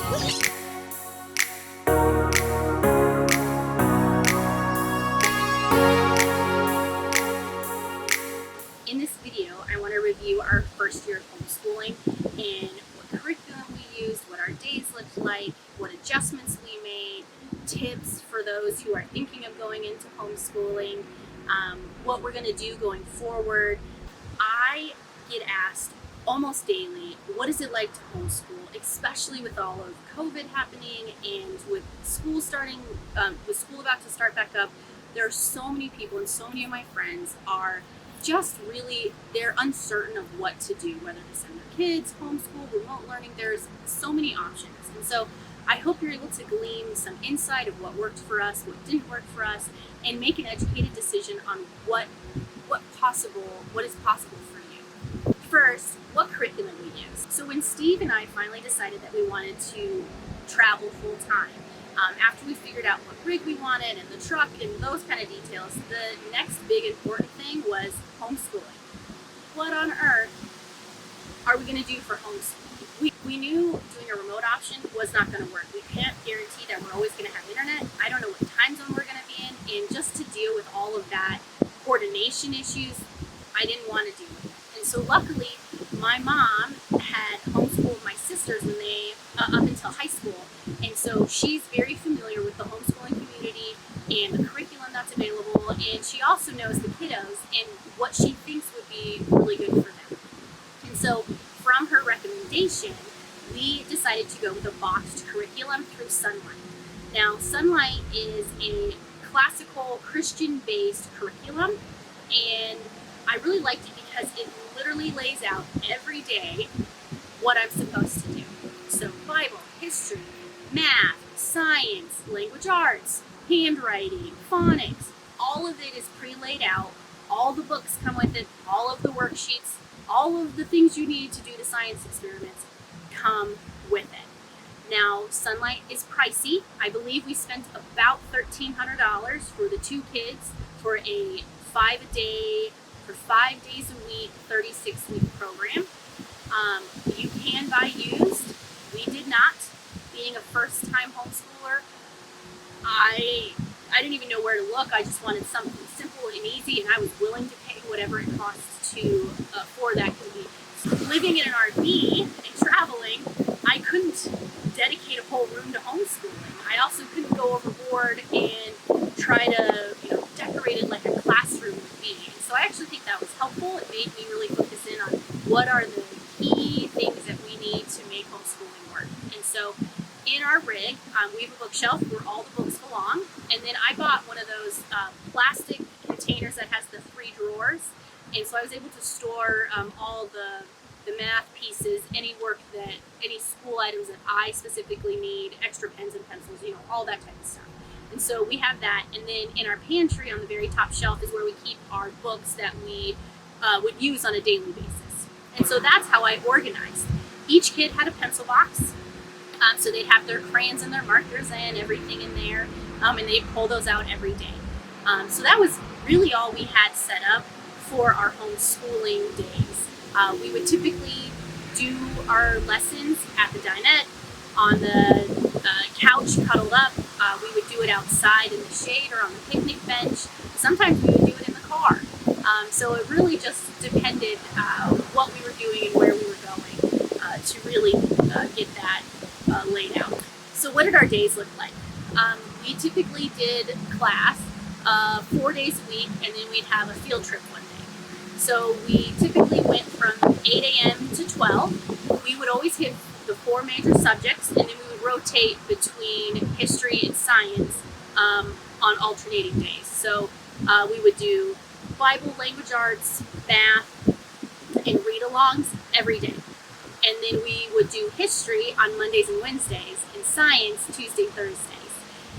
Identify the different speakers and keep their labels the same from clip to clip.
Speaker 1: In this video, I want to review our first year of homeschooling and what curriculum we used, what our days looked like, what adjustments we made, tips for those who are thinking of going into homeschooling, what we're going to do going forward. I get asked almost daily, what is it like to homeschool, especially with all of COVID happening and with school about to start back up. There are so many people, and so many of my friends are just really, they're uncertain of what to do, whether to send their kids, homeschool, remote learning. There's so many options. And so I hope you're able to glean some insight of what worked for us, what didn't work for us, and make an educated decision on what is possible for you. First, what curriculum we use. So when Steve and I finally decided that we wanted to travel full time, after we figured out what rig we wanted and the truck and those kind of details, the next big important thing was homeschooling. What on earth are we going to do for homeschooling? We knew doing a remote option was not going to work. We can't guarantee that we're always going to have internet. I don't know what time zone we're going to be in, and just to deal with all of that coordination issues, I didn't want to deal with it. And so luckily, my mom had homeschooled my sisters when they up until high school, and so she's very familiar with the homeschooling community and the curriculum that's available, and she also knows the kiddos and what she thinks would be really good for them. And so from her recommendation, we decided to go with a boxed curriculum through Sonlight. Now, Sonlight is a classical Christian-based curriculum, and I really liked it because it literally lays out every day what I'm supposed to do. So Bible, history, math, science, language arts, handwriting, phonics, all of it is pre-laid out. All the books come with it, all of the worksheets, all of the things you need to do the science experiments come with it. Now, Sonlight is pricey. I believe we spent about $1,300 for the two kids for a 5-a-day, for 5 days a week, 36-week program. You can buy used. We did not. Being a first-time homeschooler, I didn't even know where to look. I just wanted something simple and easy, and I was willing to pay whatever it costs to for that convenience. Living in an RV and traveling, I couldn't dedicate a whole room to homeschooling. I also couldn't go overboard and try to decorate it like a classroom would be. And so I actually think that was helpful. It made me really focus in on what are the key things that we need to make homeschooling work. And so in our rig, we have a bookshelf where all the books belong. And then I bought one of those plastic containers that has the 3 drawers. And so I was able to store all the math pieces, any school items that I specifically need, extra pens and pencils, all that type of stuff. And so we have that. And then in our pantry on the very top shelf is where we keep our books that we would use on a daily basis. And so that's how I organized. Each kid had a pencil box. So they'd have their crayons and their markers and everything in there. And they'd pull those out every day. So that was really all we had set up for our homeschooling days. We would typically do our lessons at the dinette, on the couch, cuddled up. We would do it outside in the shade or on the picnic bench. Sometimes we would do it in the car. So it really just depended what we were doing and where we were going to really get that laid out. So what did our days look like? We typically did class 4 days a week, and then we'd have a field trip one day. So we typically went from 8 a.m. to 12. We would always hit the 4 major subjects, and then we would rotate between history and science on alternating days. So we would do Bible, language arts, math, and read-alongs every day. And then we would do history on Mondays and Wednesdays, and science Tuesday, Thursdays.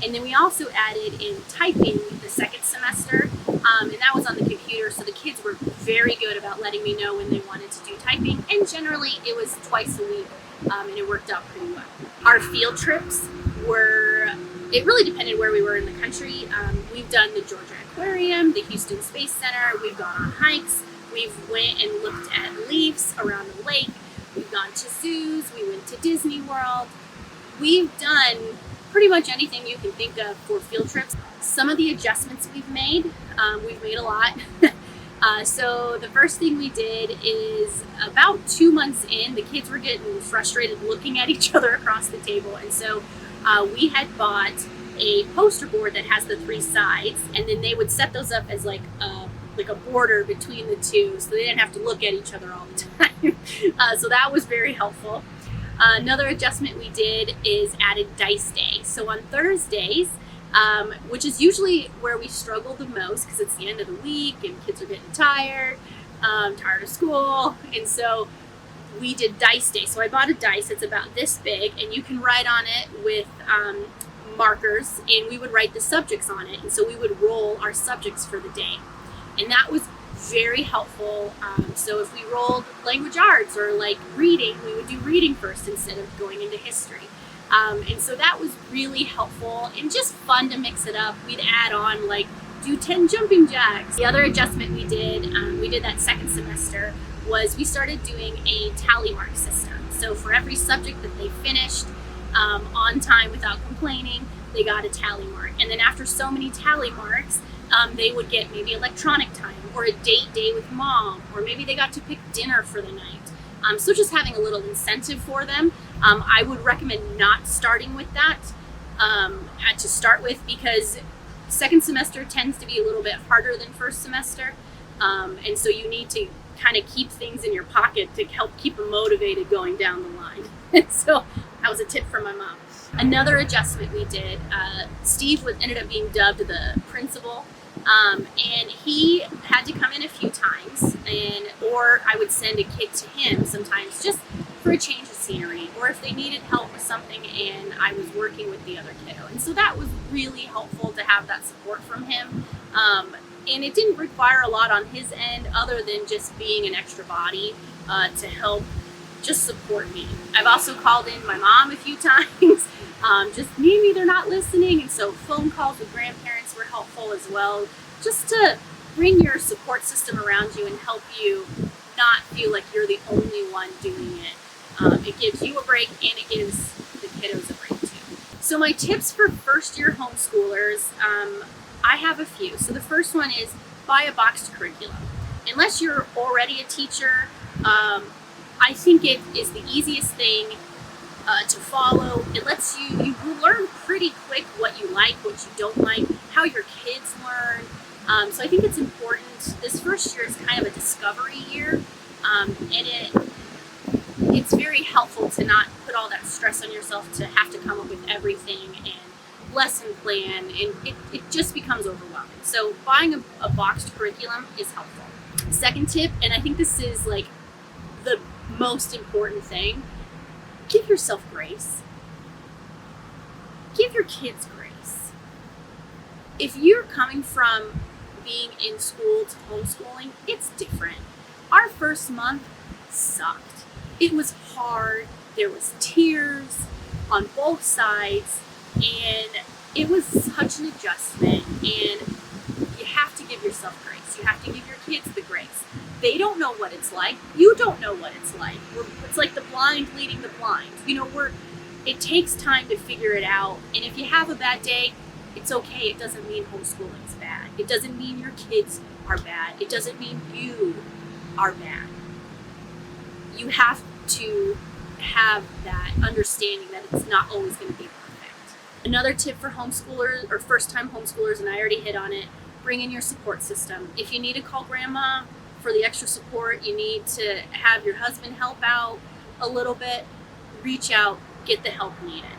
Speaker 1: And then we also added in typing the second semester, and that was on the computer, so the kids were very good about letting me know when they wanted to do typing, and generally it was twice a week, and it worked out pretty well. Our field trips it really depended where we were in the country. We've done the Georgia Aquarium, the Houston Space Center, we've gone on hikes, we've went and looked at leaves around the lake, we've gone to zoos, we went to Disney World. we've done pretty much anything you can think of for field trips. Some of the adjustments we've made a lot. So the first thing we did is about 2 months in, the kids were getting frustrated looking at each other across the table. And so we had bought a poster board that has the 3 sides, and then they would set those up as like a border between the two, so they didn't have to look at each other all the time. So that was very helpful. Another adjustment we did is added dice day. So on Thursdays, which is usually where we struggle the most because it's the end of the week and kids are getting tired of school, and so we did dice day. So I bought a dice that's about this big, and you can write on it with markers, and we would write the subjects on it, and so we would roll our subjects for the day, and that was very helpful. So if we rolled language arts or like reading, we would do reading first instead of going into history. And so that was really helpful and just fun to mix it up. We'd add on like do 10 jumping jacks. The other adjustment we did that second semester, was we started doing a tally mark system. So for every subject that they finished on time without complaining, they got a tally mark. And then after so many tally marks, they would get maybe electronic time or a date day with mom, or maybe they got to pick dinner for the night. So just having a little incentive for them. I would recommend not starting with that to start with, because second semester tends to be a little bit harder than first semester. And so you need to kind of keep things in your pocket to help keep them motivated going down the line. So that was a tip from my mom. Another adjustment we did, Steve ended up being dubbed the principal, and he had to come in a few times, or I would send a kid to him sometimes just for a change of scenery, or if they needed help with something and I was working with the other kiddo. And so that was really helpful to have that support from him. And it didn't require a lot on his end other than just being an extra body to help just support me. I've also called in my mom a few times. Just maybe they're not listening, and so phone calls with grandparents were helpful as well, just to bring your support system around you and help you not feel like you're the only one doing it. It gives you a break, and it gives the kiddos a break too. So my tips for first year homeschoolers, I have a few. So the first one is buy a boxed curriculum. Unless you're already a teacher, I think it is the easiest thing to follow. It lets you learn pretty quick what you like, what you don't like, how your kids learn. So I think it's important. This first year is kind of a discovery year, and it's very helpful to not put all that stress on yourself to have to come up with everything and lesson plan, and it just becomes overwhelming. So buying a boxed curriculum is helpful. Second tip, and I think this is like the most important thing, give yourself grace. Give your kids grace. If you're coming from being in school to homeschooling, it's different. Our first month sucked. It was hard. There was tears on both sides, and it was such an adjustment, and you have to give yourself grace. You have to give your kids the grace. They don't know what it's like. You don't know what it's like. It's like the blind leading the blind. It takes time to figure it out, and if you have a bad day, it's okay. It doesn't mean homeschooling is bad. It doesn't mean your kids are bad. It doesn't mean you are bad. You have to have that understanding that it's not always going to be perfect. Another tip for homeschoolers or first-time homeschoolers, and I already hit on it, bring in your support system. If you need to call grandma for the extra support, you need to have your husband help out a little bit, reach out, get the help needed.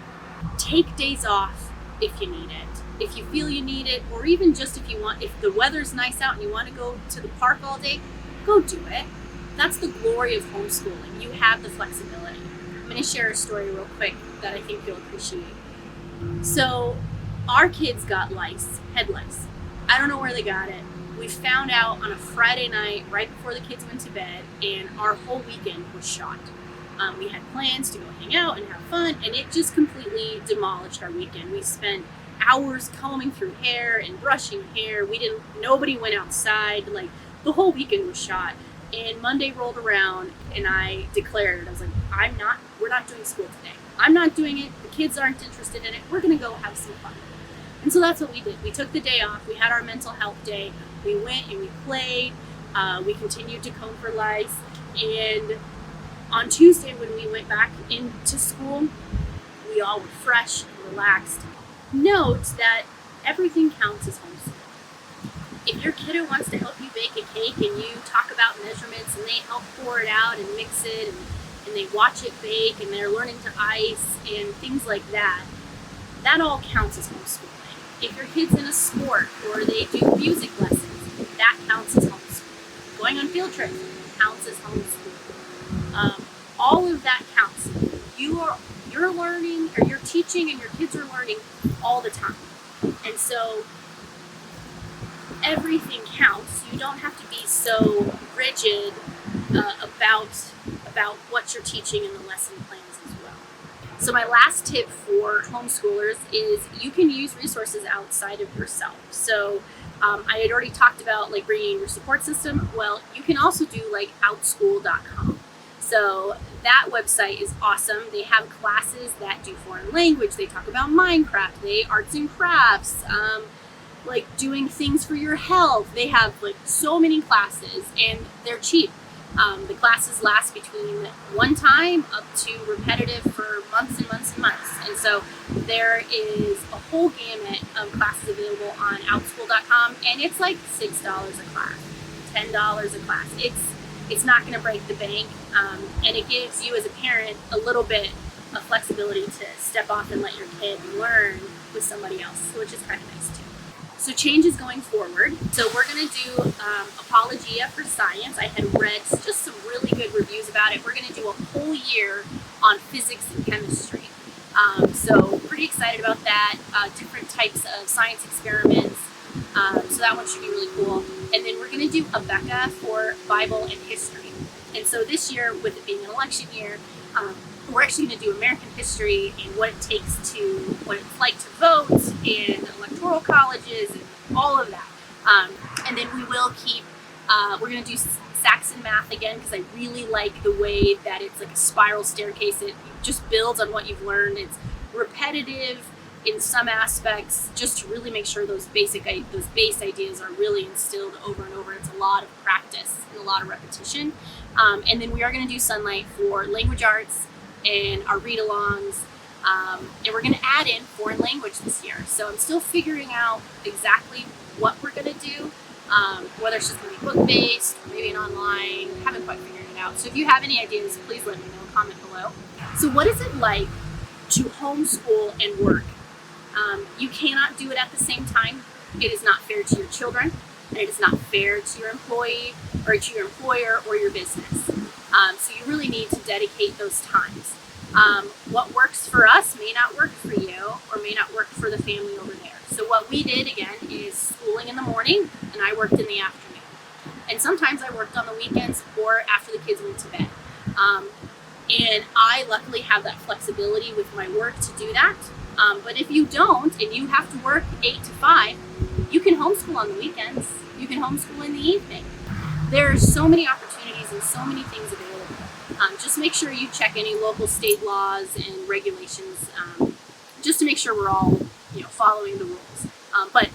Speaker 1: Take days off if you need it. If you feel you need it, or even just if the weather's nice out and you want to go to the park all day, go do it. That's the glory of homeschooling. You have the flexibility. I'm going to share a story real quick that I think you'll appreciate. So our kids got head lice. I don't know where they got it. We found out on a Friday night right before the kids went to bed, and our whole weekend was shot. We had plans to go hang out and have fun, and it just completely demolished our weekend. We spent hours combing through hair and brushing hair. Nobody went outside. Like, the whole weekend was shot. And Monday rolled around, and I declared, I was like, we're not doing school today. I'm not doing it. The kids aren't interested in it, we're going to go have some fun. And so that's what we did. We took the day off. We had our mental health day. We went and we played. We continued to comb for lice. And on Tuesday, when we went back into school, we all were fresh and relaxed. Note that everything counts as homeschool. If your kiddo wants to help you bake a cake and you talk about measurements and they help pour it out and mix it and they watch it bake and they're learning to ice and things like that, that all counts as homeschooling. If your kid's in a sport or they do music lessons, that counts as homeschooling. Going on field trips counts as homeschooling. All of that counts. You're learning, or you're teaching, and your kids are learning all the time. And so everything counts. You don't have to be so rigid about what you're teaching in the lesson plans as well. So my last tip for homeschoolers is you can use resources outside of yourself. So I had already talked about like bringing in your support system. Well, you can also do like outschool.com. So that website is awesome. They have classes that do foreign language. They talk about Minecraft. They arts and crafts, like doing things for your health. They have like so many classes and they're cheap. The classes last between one time up to repetitive for months and months and months. And so there is a whole gamut of classes available on outschool.com, and it's like $6 a class, $10 a class. It's not going to break the bank, and it gives you as a parent a little bit of flexibility to step off and let your kid learn with somebody else, which is kind of nice too. So change is going forward. So we're going to do Apologia for science. I had read just some really good reviews about it. We're going to do a whole year on physics and chemistry. So pretty excited about that. Different types of science experiments. So that one should be really cool. And then we're going to do Abeka for Bible and history. And so this year, with it being an election year, we're actually going to do American history and what it takes to, what it's like to vote in electoral colleges and all of that. And then we will keep, we're going to do Saxon math again because I really like the way that it's like a spiral staircase. It just builds on what you've learned. It's repetitive in some aspects, just to really make sure those base ideas are really instilled over and over. It's a lot of practice and a lot of repetition. And then we are going to do Sonlight for language arts and our read-alongs. And we're going to add in foreign language this year. So I'm still figuring out exactly what we're going to do, whether it's just going to be book-based or maybe an online. Haven't quite figured it out. So if you have any ideas, please let me know. Comment below. So what is it like to homeschool and work? You cannot do it at the same time. It is not fair to your children, and it is not fair to your employee or to your employer or your business. So you really need to dedicate those times. What works for us may not work for you or may not work for the family over there. So what we did again is schooling in the morning and I worked in the afternoon. And sometimes I worked on the weekends or after the kids went to bed. And I luckily have that flexibility with my work to do that. But if you don't and you have to work 8 to 5, you can homeschool on the weekends. You can homeschool in the evening. There are so many opportunities and so many things available. Just make sure you check any local state laws and regulations, just to make sure we're all, following the rules. But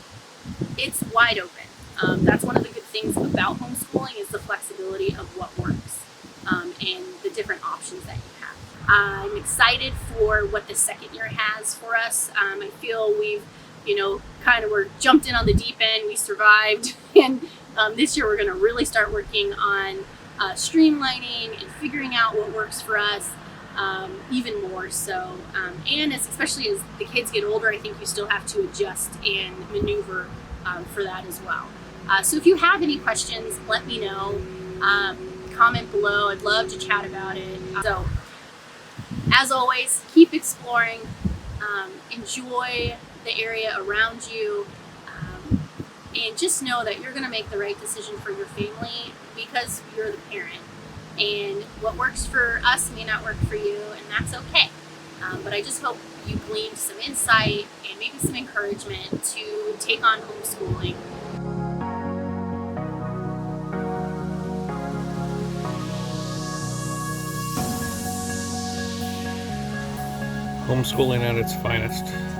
Speaker 1: it's wide open. That's one of the good things about homeschooling is the flexibility of what works, and the different options that you have. I'm excited for what the second year has for us. I feel we've, we're jumped in on the deep end. We survived, and this year we're going to really start working on streamlining and figuring out what works for us even more so. And especially as the kids get older, I think you still have to adjust and maneuver for that as well. So if you have any questions, let me know. Comment below. I'd love to chat about it. So as always, keep exploring. Enjoy the area around you. And just know that you're going to make the right decision for your family because you're the parent. And what works for us may not work for you, and that's okay. But I just hope you gleaned some insight and maybe some encouragement to take on homeschooling.
Speaker 2: Homeschooling at its finest.